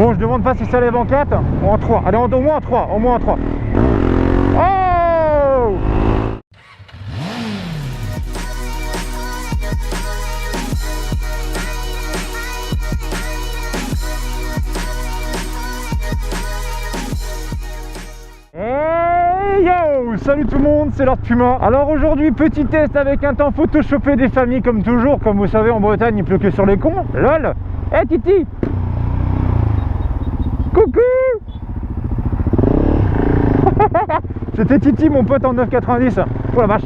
Bon, je demande pas si ça lève en 4 ou en 3. Allez, au moins en 3, au moins en 3. Oh! Hey yo! Salut tout le monde, c'est Lord Puma. Alors aujourd'hui, petit test avec un temps photoshopé des familles comme toujours. Comme vous savez, en Bretagne, il pleut que sur les cons. LOL! Hey Titi! Coucou! C'était Titi, mon pote en 9,90. Oh la vache!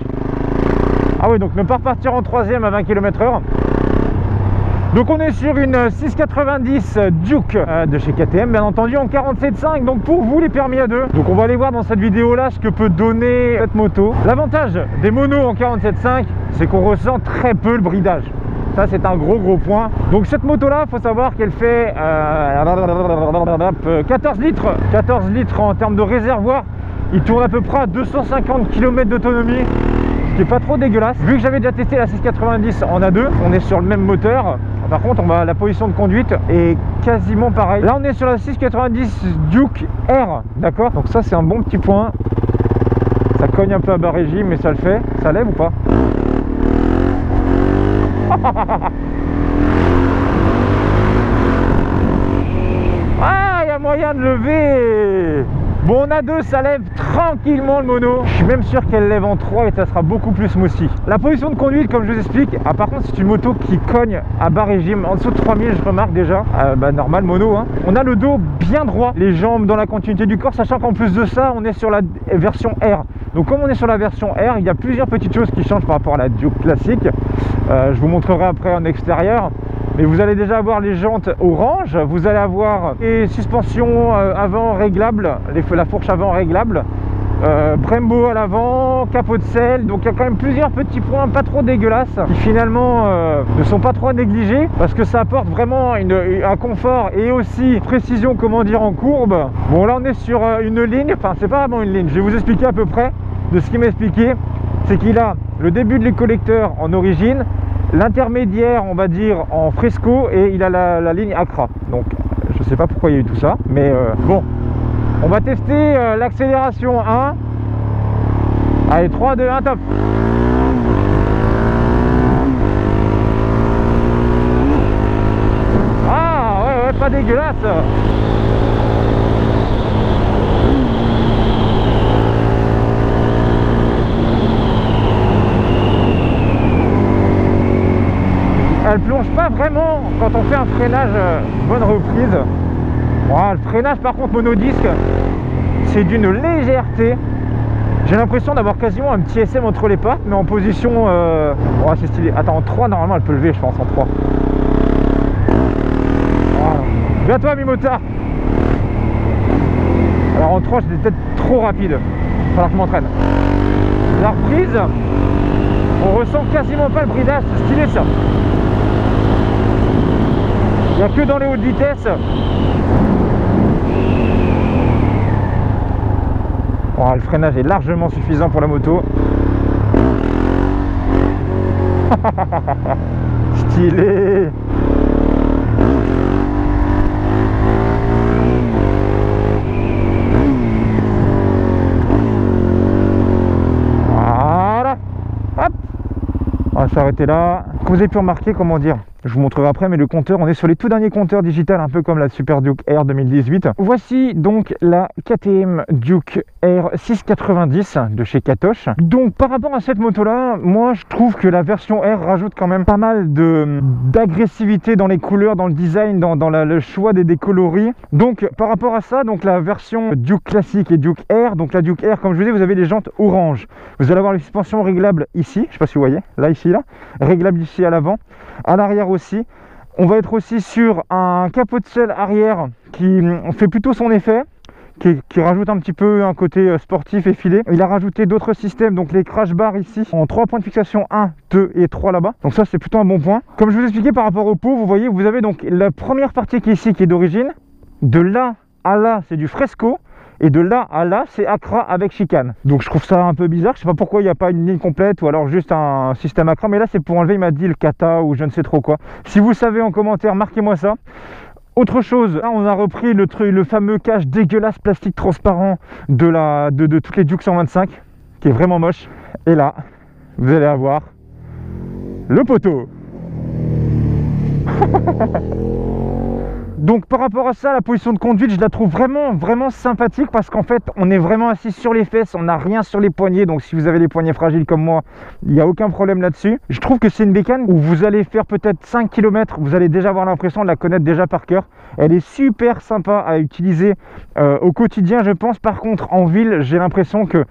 Ah oui, donc ne pas repartir en 3ème à 20 km/h. Donc on est sur une 690 Duke de chez KTM, bien entendu en 47.5, donc pour vous les permis à deux. Donc on va aller voir dans cette vidéo là ce que peut donner cette moto. L'avantage des monos en 47.5, c'est qu'on ressent très peu le bridage. Ça c'est un gros point. Donc cette moto là, il faut savoir qu'elle fait 14 litres. 14 litres en termes de réservoir. Il tourne à peu près à 250 km d'autonomie, ce qui est pas trop dégueulasse. Vu que j'avais déjà testé la 690 en A2, on est sur le même moteur. Par contre, la position de conduite est quasiment pareille. Là, on est sur la 690 Duke R, d'accord? Donc ça, c'est un bon petit point. Ça cogne un peu à bas régime, mais ça le fait. Ça lève ou pas? Ah, il y a moyen de lever. Bon, on a deux, ça lève tranquillement le mono. Je suis même sûr qu'elle lève en 3 et ça sera beaucoup plus smoothie. La position de conduite, comme je vous explique, par contre, c'est une moto qui cogne à bas régime. En dessous de 3000, je remarque déjà. Normal, mono. Hein. On a le dos bien droit, les jambes dans la continuité du corps, sachant qu'en plus de ça, on est sur la version R. Donc, comme on est sur la version R, il y a plusieurs petites choses qui changent par rapport à la Duke classique. Je vous montrerai après en extérieur. Mais vous allez déjà avoir les jantes orange, vous allez avoir les suspensions avant réglables, la fourche avant réglable, Brembo à l'avant, capot de selle. Donc il y a quand même plusieurs petits points pas trop dégueulasses qui finalement ne sont pas trop à négliger parce que ça apporte vraiment un confort et aussi précision, comment dire, en courbe. Bon, là on est sur une ligne, enfin c'est pas vraiment une ligne, je vais vous expliquer à peu près de ce qu'il m'a expliqué. C'est qu'il a le début de les collecteurs en origine, l'intermédiaire on va dire en fresco, et il a la ligne Accra. Donc je sais pas pourquoi il y a eu tout ça, mais bon, on va tester l'accélération 1. Allez, 3, 2, 1, top. Ah ouais, pas dégueulasse. Elle plonge pas vraiment quand on fait un freinage bonne reprise. Voilà, le freinage par contre monodisque, c'est d'une légèreté. J'ai l'impression d'avoir quasiment un petit SM entre les pattes, mais en position c'est stylé. Attends, en 3 normalement elle peut lever, je pense, en 3. Voilà. Viens toi mi-motard. Alors en 3 j'étais peut-être trop rapide, il va falloir que je m'entraîne. La reprise, on ressent quasiment pas le bridage, c'est stylé ça. Il n'y a que dans les hautes vitesses. Bon, le freinage est largement suffisant pour la moto. Stylé. Voilà. Hop. On va s'arrêter là. Comme vous avez pu remarquer, comment dire, je vous montrerai après, mais le compteur, on est sur les tout derniers compteurs digitales, un peu comme la Super Duke R 2018. Voici donc la KTM Duke R 690 de chez Katosh. Donc par rapport à cette moto là, moi je trouve que la version R rajoute quand même pas mal d'agressivité dans les couleurs, dans le design, dans le choix des coloris. Donc par rapport à ça, donc la version Duke classique et Duke R, donc la Duke R, comme je vous dis, vous avez les jantes orange. Vous allez avoir les suspensions réglables ici, je sais pas si vous voyez, là ici, là, réglable ici à l'avant, à l'arrière aussi. On va être aussi sur un capot de selle arrière qui fait plutôt son effet, qui rajoute un petit peu un côté sportif et filé. Il a rajouté d'autres systèmes, donc les crash bars ici en 3 points de fixation, 1, 2 et 3 là-bas. Donc ça c'est plutôt un bon point. Comme je vous expliquais par rapport au pot, vous voyez, vous avez donc la première partie qui est ici, qui est d'origine. De là à là, c'est du fresco. Et de là à là, c'est Accra avec chicane. Donc je trouve ça un peu bizarre. Je sais pas pourquoi il n'y a pas une ligne complète ou alors juste un système Accra. Mais là, c'est pour enlever, il m'a dit, le kata ou je ne sais trop quoi. Si vous savez en commentaire, marquez-moi ça. Autre chose, là on a repris le fameux cache dégueulasse plastique transparent de toutes les Duke 125 qui est vraiment moche. Et là, vous allez avoir le poteau. Donc par rapport à ça, la position de conduite, je la trouve vraiment sympathique parce qu'en fait, on est vraiment assis sur les fesses, on n'a rien sur les poignets. Donc si vous avez les poignets fragiles comme moi, il n'y a aucun problème là-dessus. Je trouve que c'est une bécane où vous allez faire peut-être 5 km, vous allez déjà avoir l'impression de la connaître déjà par cœur. Elle est super sympa à utiliser au quotidien, je pense. Par contre, en ville, j'ai l'impression que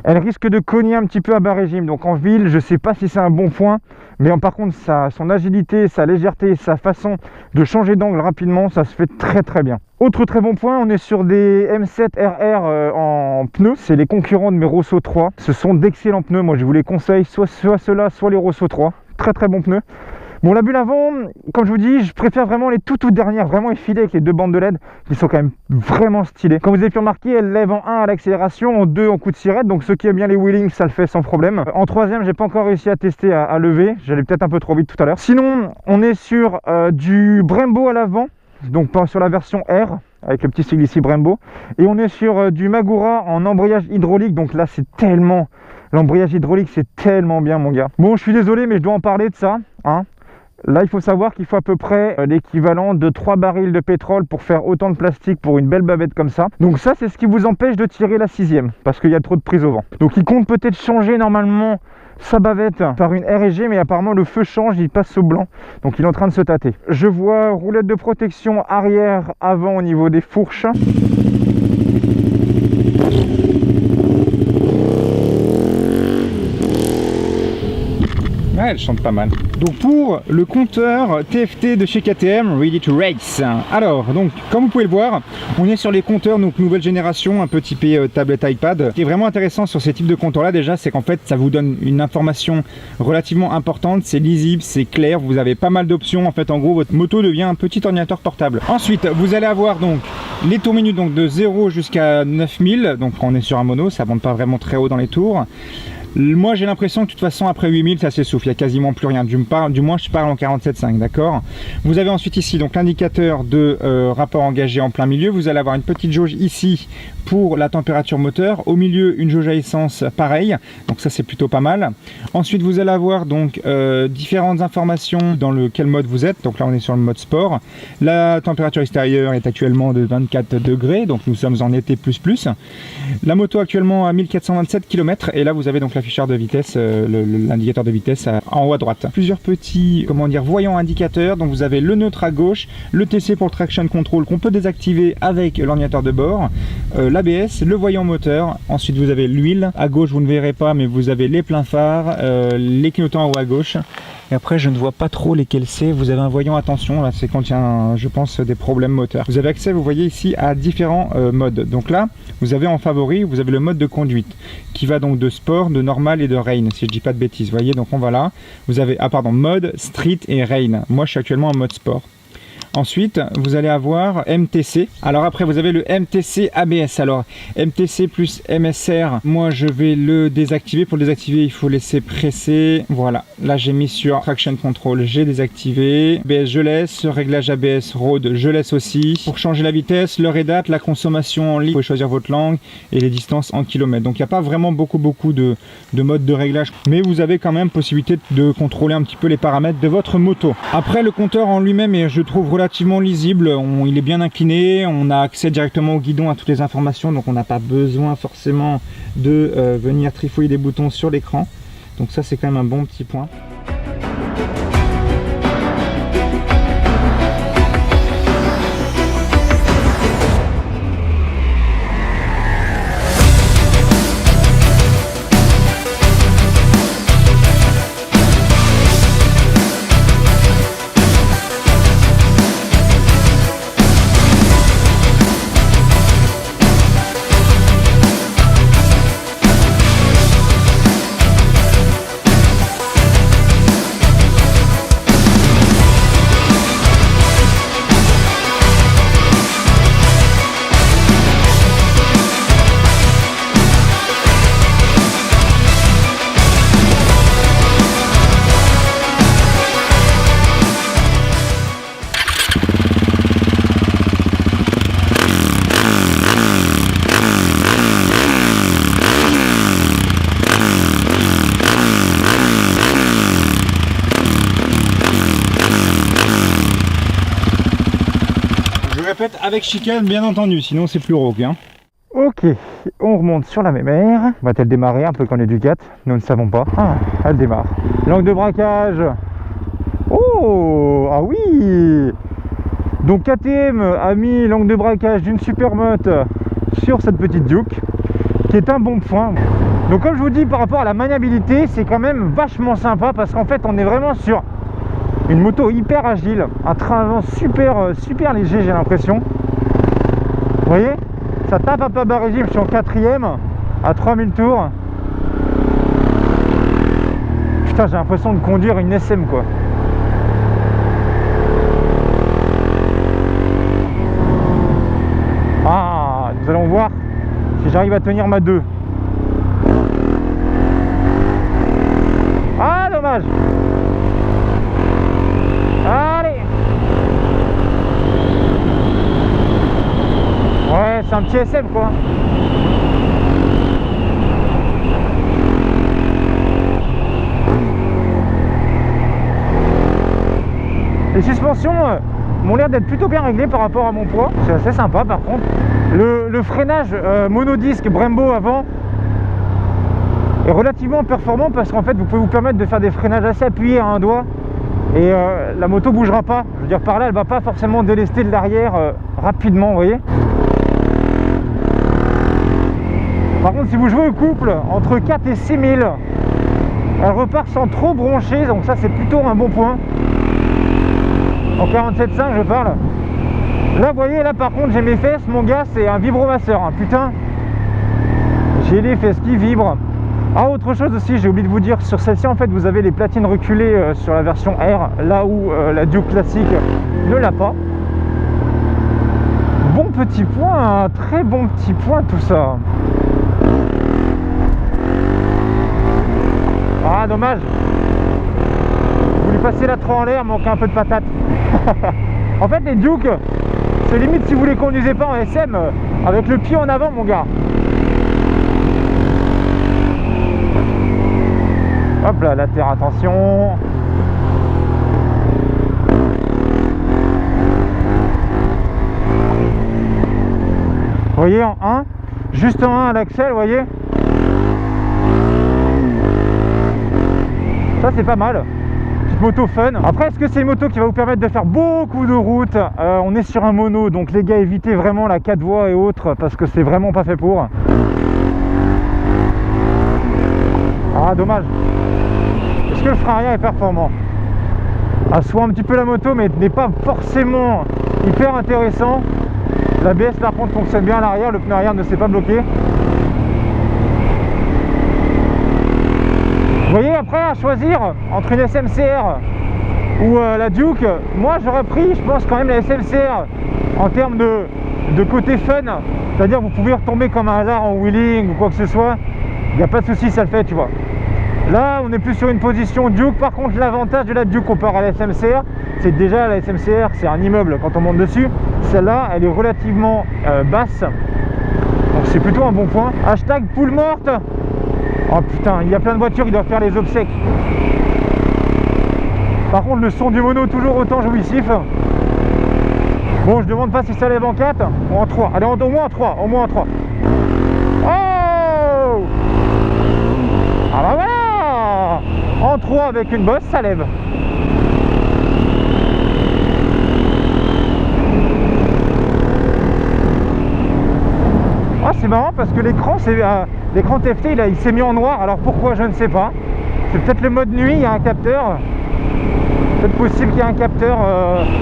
elle risque de cogner un petit peu à bas régime. Donc en ville, je ne sais pas si c'est un bon point, mais par contre, son agilité, sa légèreté, sa façon de changer d'angle rapidement, ça se fait très bien. Autre très bon point, on est sur des M7 RR en pneus. C'est les concurrents de mes Rosso 3. Ce sont d'excellents pneus. Moi, je vous les conseille, soit ceux-là, soit les Rosso 3. Très bons pneus. Bon, la bulle avant, comme je vous dis, je préfère vraiment les toutes dernières, vraiment effilées avec les 2 bandes de LED qui sont quand même vraiment stylées. Comme vous avez pu remarquer, elle lève en 1 à l'accélération, en 2 en coup de sirette, donc ceux qui aiment bien les wheelings, ça le fait sans problème. En 3e, j'ai pas encore réussi à tester à lever, j'allais peut-être un peu trop vite tout à l'heure. Sinon, on est sur du Brembo à l'avant, donc pas sur la version R, avec le petit sigle ici Brembo, et on est sur du Magura en embrayage hydraulique, donc là c'est tellement... L'embrayage hydraulique, c'est tellement bien, mon gars. Bon, je suis désolé, mais je dois en parler de ça, hein. Là, il faut savoir qu'il faut à peu près l'équivalent de 3 barils de pétrole pour faire autant de plastique pour une belle bavette comme ça. Donc ça, c'est ce qui vous empêche de tirer la 6e, parce qu'il y a trop de prise au vent. Donc il compte peut-être changer normalement sa bavette par une R&G, mais apparemment le feu change, il passe au blanc. Donc il est en train de se tâter. Je vois roulette de protection arrière, avant au niveau des fourches. Ouais, elle chante pas mal. Donc pour le compteur TFT de chez KTM, Ready to Race. Alors, donc comme vous pouvez le voir, on est sur les compteurs donc nouvelle génération, un peu typé tablette iPad. Ce qui est vraiment intéressant sur ces types de compteurs là déjà, c'est qu'en fait ça vous donne une information relativement importante, c'est lisible, c'est clair, vous avez pas mal d'options. En fait, en gros, votre moto devient un petit ordinateur portable. Ensuite, vous allez avoir donc les tours minutes, donc de 0 jusqu'à 9000. Donc on est sur un mono, ça monte pas vraiment très haut dans les tours. Moi j'ai l'impression que de toute façon après 8000 ça s'essouffle, il n'y a quasiment plus rien, du moins je parle en 47.5, d'accord. Vous avez ensuite ici donc l'indicateur de rapport engagé en plein milieu, vous allez avoir une petite jauge ici pour la température moteur, au milieu une jauge à essence pareil, donc ça c'est plutôt pas mal. Ensuite vous allez avoir donc différentes informations dans quel mode vous êtes, donc là on est sur le mode sport. La température extérieure est actuellement de 24 degrés, donc nous sommes en été plus. La moto actuellement à 1427 km et là vous avez donc l'afficheur de vitesse, l'indicateur de vitesse en haut à droite. Plusieurs petits, voyants indicateurs. Donc vous avez le neutre à gauche, le TC pour le traction control qu'on peut désactiver avec l'ordinateur de bord, l'ABS, le voyant moteur. Ensuite vous avez l'huile. À gauche vous ne verrez pas, mais vous avez les pleins phares, les clignotants en haut à gauche. Et après je ne vois pas trop lesquels c'est. Vous avez un voyant attention, là c'est quand il y a je pense des problèmes moteurs. Vous avez accès, vous voyez ici, à différents modes. Donc là vous avez en favori, vous avez le mode de conduite qui va donc de sport, de normal et de rain, si je dis pas de bêtises. Vous voyez, donc on va là, vous avez mode, street et rain. Moi je suis actuellement en mode sport. Ensuite, vous allez avoir MTC. Alors après, vous avez le MTC ABS. Alors, MTC plus MSR, moi je vais le désactiver. Pour le désactiver, il faut laisser presser. Voilà, là j'ai mis sur Traction Control, j'ai désactivé. ABS, je laisse. Réglage ABS Road, je laisse aussi. Pour changer la vitesse, l'heure et date, la consommation en litre, vous pouvez choisir votre langue et les distances en kilomètres. Donc il n'y a pas vraiment beaucoup de modes de réglage. Mais vous avez quand même possibilité de contrôler un petit peu les paramètres de votre moto. Après, le compteur en lui-même, et je trouve relativement lisible, il est bien incliné, on a accès directement au guidon à toutes les informations, donc on n'a pas besoin forcément de venir trifouiller des boutons sur l'écran, donc ça c'est quand même un bon petit point. Je répète, avec chicane bien entendu, sinon c'est plus rauque. Hein. Ok, on remonte sur la mémère. Va-t-elle démarrer un peu comme les Ducat? Nous ne savons pas. Ah, elle démarre. Langue de braquage. Oh, ah oui. Donc KTM a mis l'angle de braquage d'une Supermoto sur cette petite Duke, qui est un bon point. Donc comme je vous dis, par rapport à la maniabilité, c'est quand même vachement sympa, parce qu'en fait on est vraiment sur une moto hyper agile, un train avant super léger, j'ai l'impression. Vous voyez, ça tape un peu à bas régime. Je suis en 4ème à 3000 tours. Putain, j'ai l'impression de conduire une SM quoi. Ah, nous allons voir si j'arrive à tenir ma 2. Ah, dommage. Allez. Ouais, c'est un petit SM quoi. Les suspensions m'ont l'air d'être plutôt bien réglées par rapport à mon poids. C'est assez sympa par contre. Le freinage monodisque Brembo avant est relativement performant, parce qu'en fait vous pouvez vous permettre de faire des freinages assez appuyés à un doigt et la moto bougera pas. Je veux dire, par là elle va pas forcément délester de l'arrière rapidement, vous voyez. Par contre, si vous jouez au couple entre 4 et 6000, elle repart sans trop broncher, donc ça c'est plutôt un bon point. En 47.5 je parle. Là vous voyez, là par contre j'ai mes fesses, mon gars, c'est un vibromasseur, hein. Putain, j'ai les fesses qui vibrent. Ah, autre chose aussi, j'ai oublié de vous dire, sur celle-ci en fait vous avez les platines reculées sur la version R, là où la Duke classique ne l'a pas. Bon petit point, un très bon petit point tout ça. Ah, dommage. Je voulais passer la 3 en l'air, manque un peu de patate. En fait les Duke, c'est limite si vous les conduisez pas en SM, avec le pied en avant mon gars. Hop là, la terre, attention. Vous voyez, en 1, juste en 1 à l'axel, vous voyez. Ça c'est pas mal. Petite moto fun. Après, est-ce que c'est une moto qui va vous permettre de faire beaucoup de routes? On est sur un mono, donc les gars, évitez vraiment la 4 voies et autres, parce que c'est vraiment pas fait pour. Ah, dommage. Est-ce que le frein arrière est performant? Assoit un petit peu la moto, mais n'est pas forcément hyper intéressant. L'ABS par contre fonctionne bien à l'arrière, le pneu arrière ne s'est pas bloqué. Vous voyez, après à choisir entre une SMCR ou la Duke, moi j'aurais pris, je pense quand même la SMCR en termes de côté fun, c'est-à-dire vous pouvez retomber comme un hasard en wheeling ou quoi que ce soit, il n'y a pas de souci, ça le fait, tu vois. Là on est plus sur une position Duke. Par contre l'avantage de la Duke comparé à la SMCR, c'est déjà la SMCR c'est un immeuble quand on monte dessus, celle-là elle est relativement basse, donc c'est plutôt un bon point. Hashtag poule morte. Oh putain, il y a plein de voitures qui doivent faire les obsèques. Par contre le son du mono toujours autant jouissif. Bon, je demande pas si ça lève en 4 ou en 3. Allez, au moins en 3, au moins en 3. Oh, ah bah voilà. En 3 avec une bosse, ça lève. Ah, c'est marrant parce que l'écran, l'écran TFT, il s'est mis en noir. Alors pourquoi, je ne sais pas. C'est peut-être le mode nuit, il y a un capteur. C'est possible qu'il y ait un capteur.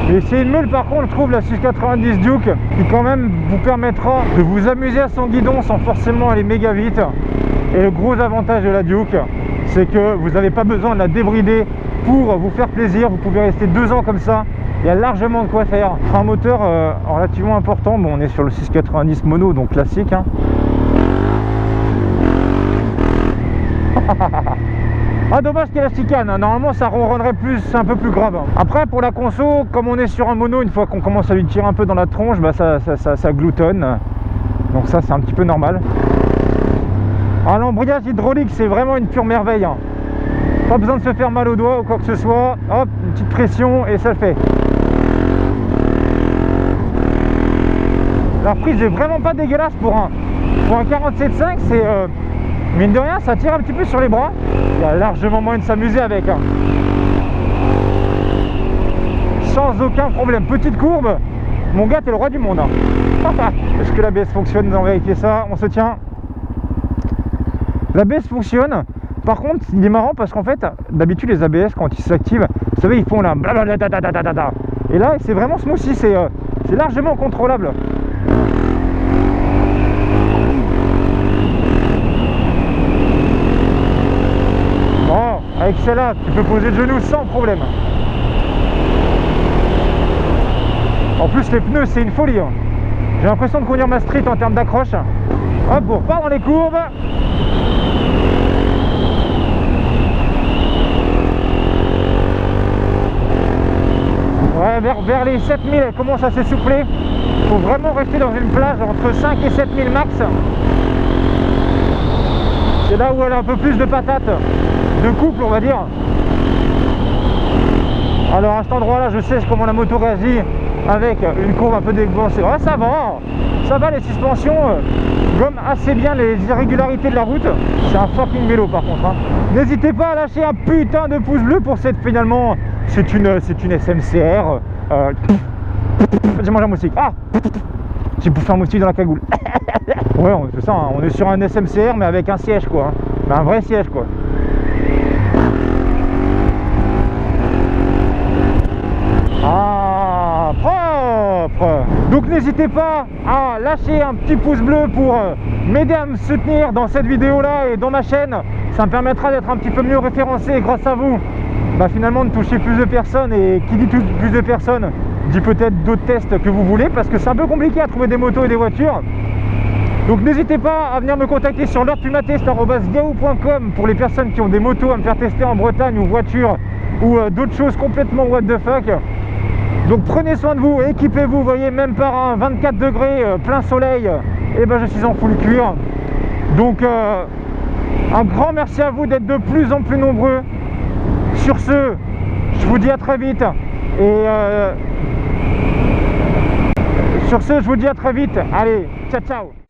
Mais c'est une meule par contre, je trouve, la 690 Duke, qui quand même vous permettra de vous amuser à son guidon sans forcément aller méga vite. Et le gros avantage de la Duke, c'est que vous n'avez pas besoin de la débrider pour vous faire plaisir. Vous pouvez rester 2 ans comme ça. Il y a largement de quoi faire. Un moteur relativement important. Bon, on est sur le 690 mono, donc classique. Hein. Ah, dommage qu'il y ait la chicane. Normalement, ça ronronnerait plus, un peu plus grave. Après, pour la conso, comme on est sur un mono, une fois qu'on commence à lui tirer un peu dans la tronche, bah, ça gloutonne. Donc ça, c'est un petit peu normal. Ah, l'embrayage hydraulique, c'est vraiment une pure merveille. Hein. Pas besoin de se faire mal aux doigts ou quoi que ce soit. Hop, une petite pression et ça le fait. prise est vraiment pas dégueulasse pour un 47.5. C'est mine de rien, ça tire un petit peu sur les bras. Il y a largement moyen de s'amuser avec, hein. Sans aucun problème. Petite courbe, mon gars, t'es le roi du monde, hein. Est-ce que l'ABS fonctionne? Nous allons vérifier ça. On se tient. L'ABS fonctionne. Par contre, il est marrant parce qu'en fait, d'habitude les ABS quand ils s'activent, vous savez, ils font là, blablabla. Et là, c'est vraiment smoothie, c'est largement contrôlable. Bon, avec celle-là, tu peux poser le genou sans problème. En plus, les pneus, c'est une folie, hein. J'ai l'impression de conduire ma street en termes d'accroche. Hop, on repart dans les courbes. Ouais, vers les 7000, elle commence à s'essouffler. Il faut vraiment rester dans une plage entre 5 et 7000 max. C'est là où elle a un peu plus de patates, de couple, on va dire. Alors à cet endroit-là, je sais comment la moto réagit avec une courbe un peu débalancée. Ouais, ça va, les suspensions gomment assez bien les irrégularités de la route. C'est un fucking vélo par contre, hein. N'hésitez pas à lâcher un putain de pouce bleu pour cette finalement. C'est une SMCR. J'ai mangé un moustique. Ah, j'ai bouffé un moustique dans la cagoule. Ouais, c'est ça, hein. On est sur un SMCR mais avec un siège quoi, hein. Mais un vrai siège quoi. Ah, propre. Donc n'hésitez pas à lâcher un petit pouce bleu pour m'aider à me soutenir dans cette vidéo là et dans ma chaîne. Ça me permettra d'être un petit peu mieux référencé grâce à vous. Bah finalement de toucher plus de personnes, et qui dit plus de personnes dit peut-être d'autres tests que vous voulez, parce que c'est un peu compliqué à trouver des motos et des voitures. Donc n'hésitez pas à venir me contacter sur lordpumatest@yahoo.com pour les personnes qui ont des motos à me faire tester en Bretagne, ou voitures, ou d'autres choses complètement what the fuck. Donc prenez soin de vous, équipez-vous, vous voyez, même par un 24 degrés plein soleil, et ben je suis en full cuir. Donc un grand merci à vous d'être de plus en plus nombreux. Sur ce, je vous dis à très vite. Et sur ce, je vous dis à très vite. Allez, ciao ciao.